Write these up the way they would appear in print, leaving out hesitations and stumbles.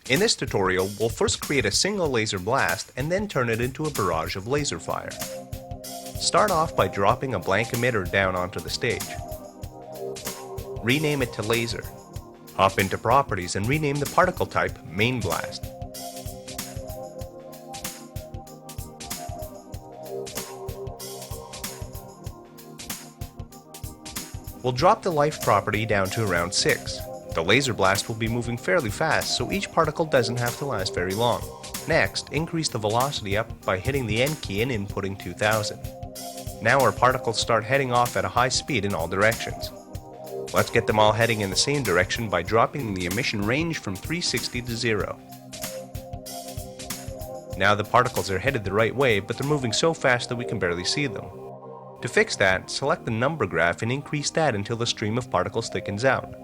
In this tutorial, we'll first create a single laser blast and then turn it into a barrage of laser fire. Start off by dropping a blank emitter down onto the stage. Rename it to Laser. Hop into Properties and rename the particle type Main Blast. We'll drop the life property down to around 6. The laser blast will be moving fairly fast, so each particle doesn't have to last very long. Next, increase the velocity up by hitting the N key and inputting 2000. Now our particles start heading off at a high speed in all directions. Let's get them all heading in the same direction by dropping the emission range from 360 to 0. Now the particles are headed the right way, but they're moving so fast that we can barely see them. To fix that, select the number graph and increase that until the stream of particles thickens out.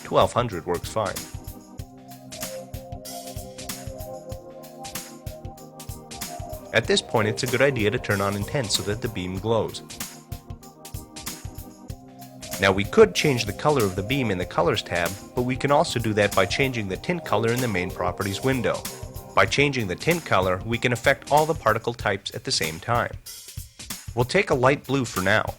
$1200 works fine. At this point, it's a good idea to turn on Intense so that the beam glows. Now we could change the color of the beam in the Colors tab, but we can also do that by changing the tint color in the Main Properties window. By changing the tint color, we can affect all the particle types at the same time. We'll take a light blue for now.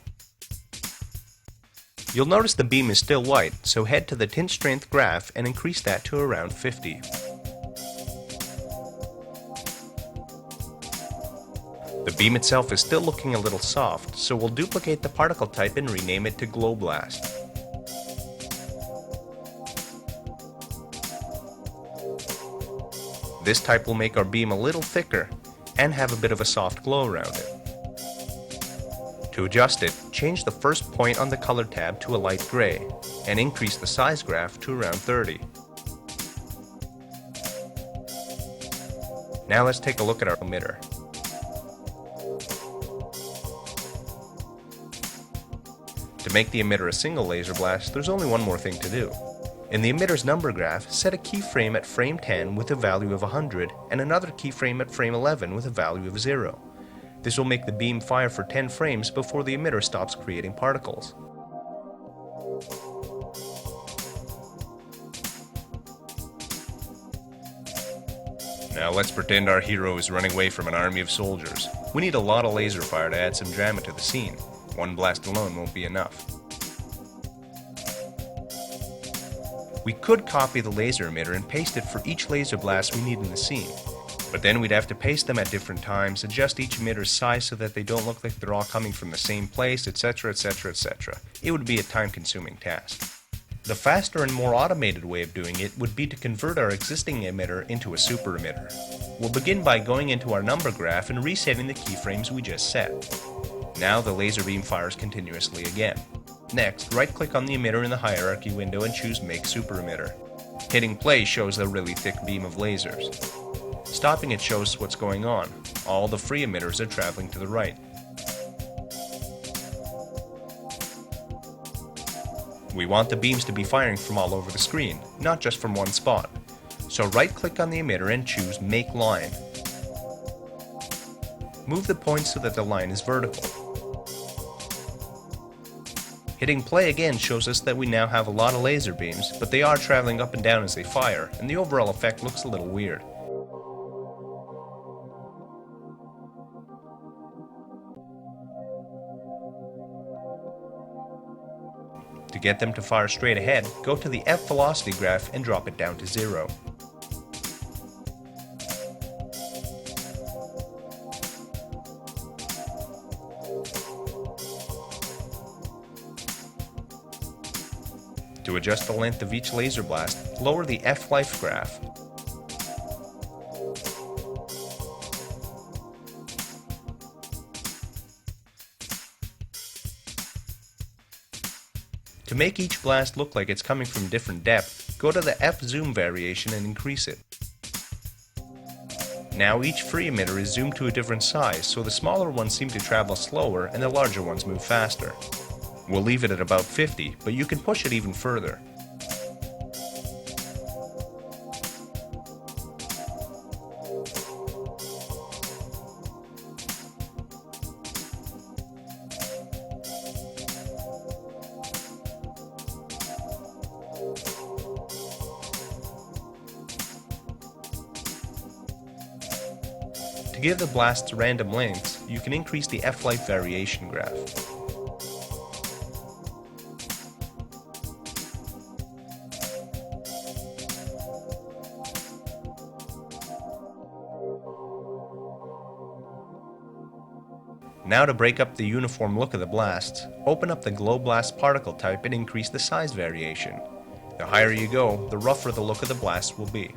You'll notice the beam is still white, so head to the Tint Strength graph and increase that to around 50. The beam itself is still looking a little soft, so we'll duplicate the particle type and rename it to Glow Blast. This type will make our beam a little thicker and have a bit of a soft glow around it. To adjust it, change the first point on the Color tab to a light gray and increase the size graph to around 30. Now let's take a look at our emitter. To make the emitter a single laser blast, there's only one more thing to do. In the emitter's number graph, set a keyframe at frame 10 with a value of 100 and another keyframe at frame 11 with a value of 0. This will make the beam fire for 10 frames before the emitter stops creating particles. Now let's pretend our hero is running away from an army of soldiers. We need a lot of laser fire to add some drama to the scene. One blast alone won't be enough. We could copy the laser emitter and paste it for each laser blast we need in the scene. But then we'd have to paste them at different times, adjust each emitter's size so that they don't look like they're all coming from the same place, etc, etc, etc. It would be a time-consuming task. The faster and more automated way of doing it would be to convert our existing emitter into a super emitter. We'll begin by going into our number graph and resetting the keyframes we just set. Now the laser beam fires continuously again. Next, right-click on the emitter in the hierarchy window and choose Make Super Emitter. Hitting play shows a really thick beam of lasers. Stopping it shows what's going on. All the free emitters are traveling to the right. We want the beams to be firing from all over the screen, not just from one spot. So right-click on the emitter and choose Make Line. Move the point so that the line is vertical. Hitting play again shows us that we now have a lot of laser beams, but they are traveling up and down as they fire, and the overall effect looks a little weird. To get them to fire straight ahead, go to the F velocity graph and drop it down to 0. To adjust the length of each laser blast, lower the F life graph. To make each blast look like it's coming from different depth, go to the F zoom variation and increase it. Now each free emitter is zoomed to a different size, so the smaller ones seem to travel slower and the larger ones move faster. We'll leave it at about 50, but you can push it even further. To give the blasts random lengths, you can increase the f-light variation graph. Now to break up the uniform look of the blasts, open up the glow blast particle type and increase the size variation. The higher you go, the rougher the look of the blast will be.